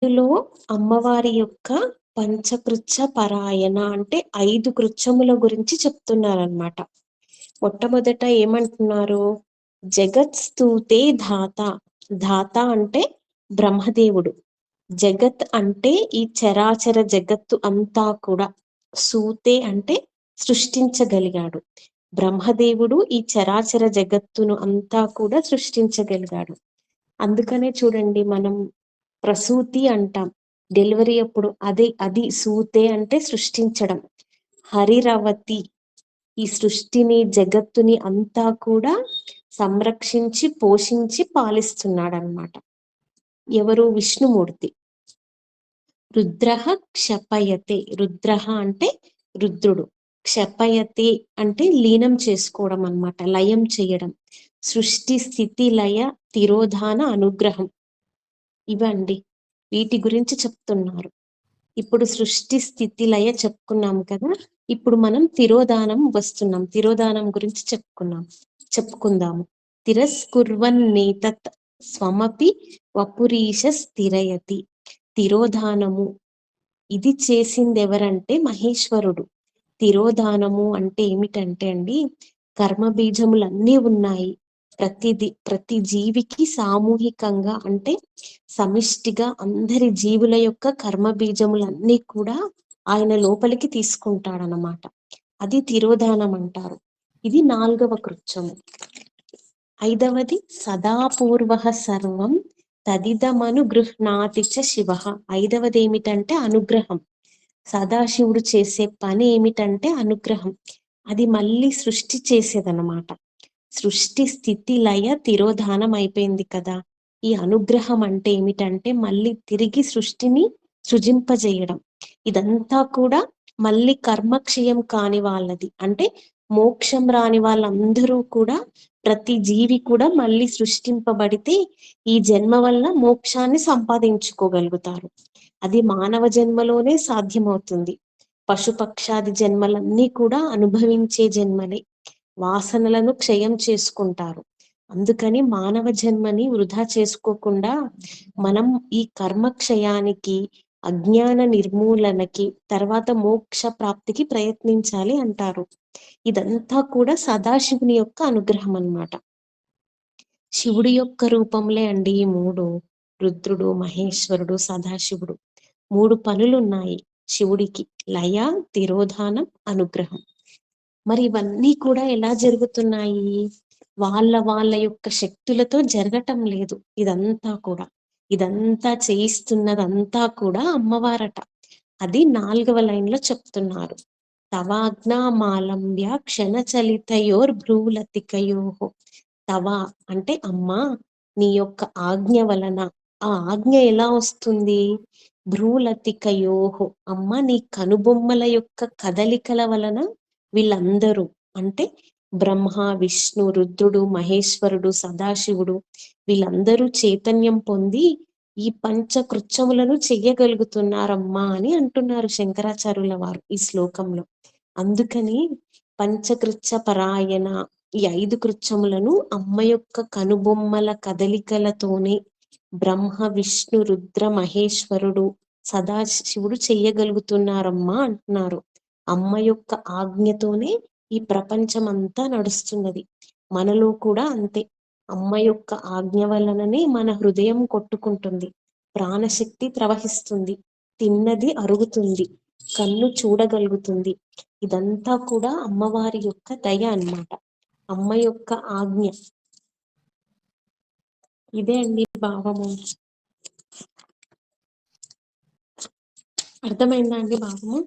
ఇందులో అమ్మవారి యొక్క పంచకృత్య పరాయణ అంటే 5 కృత్యముల గురించి చెప్తున్నారనమాట. మొట్టమొదట ఏమంటున్నారు? జగత్ స్తూతే ధాత. ధాత అంటే బ్రహ్మదేవుడు. జగత్ అంటే ఈ చరాచర జగత్తు అంతా కూడా. సూతే అంటే సృష్టించగలిగాడు. బ్రహ్మదేవుడు ఈ చరాచర జగత్తును అంతా కూడా సృష్టించగలిగాడు. అందుకనే చూడండి మనం ప్రసూతి అంటాం. డెలివరీ అప్పుడు అది సూతే అంటే సృష్టించడం. హరిరవతి ఈ సృష్టిని జగత్తుని అంతా కూడా సంరక్షించి పోషించి పాలిస్తున్నాడనమాట. ఎవరు? విష్ణుమూర్తి. రుద్రః క్షపయతే. రుద్రః అంటే రుద్రుడు. క్షపయతే అంటే లీనం చేసుకోవడం అన్నమాట, లయం చేయడం. సృష్టి స్థితి లయ తిరోధాన అనుగ్రహం. ఇవండి వీటి గురించి చెప్తున్నారు. ఇప్పుడు సృష్టి స్థితి లయ చెప్పుకున్నాం కదా. ఇప్పుడు మనం తిరోధానం వస్తున్నాం. తిరోధానం గురించి చెప్పుకుందాము. తిరస్కుర్వన్నేతత్ స్వమపి వపురీశ స్థిరయతి. తిరోధానము ఇది చేసింది ఎవరంటే మహేశ్వరుడు. తిరోధానము అంటే ఏమిటంటే అండి, కర్మ బీజములన్నీ ఉన్నాయి. ప్రతి జీవికి సామూహికంగా అంటే సమిష్టిగా అందరి జీవుల యొక్క కర్మ బీజములన్నీ కూడా ఆయన లోపలికి తీసుకుంటాడనమాట. అది తిరోధానం అంటారు. ఇది 4వ కృత్యము. 5వది సదాపూర్వ సర్వం తదిదమను గృహ్ణాతి చ శివ. 5వది ఏమిటంటే అనుగ్రహం. సదాశివుడు చేసే పని ఏమిటంటే అనుగ్రహం. అది మళ్ళీ సృష్టి చేసేదన్నమాట. సృష్టి స్థితి లయ తిరోధానం అయిపోయింది కదా. ఈ అనుగ్రహం అంటే ఏమిటంటే మళ్ళీ తిరిగి సృష్టిని సృజింపజేయడం. ఇదంతా కూడా మళ్ళీ కర్మక్షయం కాని వాళ్ళది అంటే మోక్షం రాని వాళ్ళందరూ కూడా, ప్రతి జీవి కూడా మళ్ళీ సృష్టింపబడితే ఈ జన్మ వల్ల మోక్షాన్ని సంపాదించుకోగలుగుతారు. అది మానవ జన్మలోనే సాధ్యమవుతుంది. పశుపక్షాది జన్మలన్నీ కూడా అనుభవించే జన్మలే. వాసనలను క్షయం చేసుకుంటారు. అందుకని మానవ జన్మని వృధా చేసుకోకుండా మనం ఈ కర్మక్షయానికి, అజ్ఞాన నిర్మూలనకి, తర్వాత మోక్ష ప్రాప్తికి ప్రయత్నించాలి అంటారు. ఇదంతా కూడా సదాశివుని యొక్క అనుగ్రహం అన్నమాట. శివుడి యొక్క రూపంలే అండి ఈ 3. రుద్రుడు, మహేశ్వరుడు, సదాశివుడు. 3 పనులున్నాయి శివుడికి: లయ, తిరోధానం, అనుగ్రహం. మరి ఇవన్నీ కూడా ఎలా జరుగుతున్నాయి? వాళ్ళ యొక్క శక్తులతో జరగటం లేదు. ఇదంతా చేయిస్తున్నదంతా కూడా అమ్మవారట. అది 4వ లైన్లో చెప్తున్నారు. తవాజ్ఞామాలంబ్య క్షణచలితయోర్భ్రూలతికయోః. తవ అంటే అమ్మా, నీ యొక్క ఆజ్ఞ వలన. ఆ ఆజ్ఞ ఎలా వస్తుంది? భ్రూలతికయోః. అమ్మ, నీ కనుబొమ్మల యొక్క కదలికల వలన వీళ్ళందరూ అంటే బ్రహ్మ, విష్ణు, రుద్రుడు, మహేశ్వరుడు, సదాశివుడు వీళ్ళందరూ చైతన్యం పొంది ఈ పంచకృత్యములను చెయ్యగలుగుతున్నారమ్మా అని అంటున్నారు శంకరాచార్యుల వారు ఈ శ్లోకంలో. అందుకని పంచకృత్య పరాయణ, ఈ 5 కృత్యములను అమ్మ యొక్క కనుబొమ్మల కదలికలతోనే బ్రహ్మ, విష్ణు, రుద్ర, మహేశ్వరుడు, సదాశివుడు చెయ్యగలుగుతున్నారమ్మా అంటున్నారు. అమ్మ యొక్క ఆజ్ఞతోనే ఈ ప్రపంచం అంతా నడుస్తున్నది. మనలో కూడా అంతే. అమ్మ యొక్క ఆజ్ఞ వలననే మన హృదయం కొట్టుకుంటుంది, ప్రాణశక్తి ప్రవహిస్తుంది, తిన్నది అరుగుతుంది, కన్ను చూడగలుగుతుంది. ఇదంతా కూడా అమ్మవారి యొక్క దయ అన్నమాట, అమ్మ యొక్క ఆజ్ఞ. ఇదే అండి భావము. అర్థమైందా అండి భావము?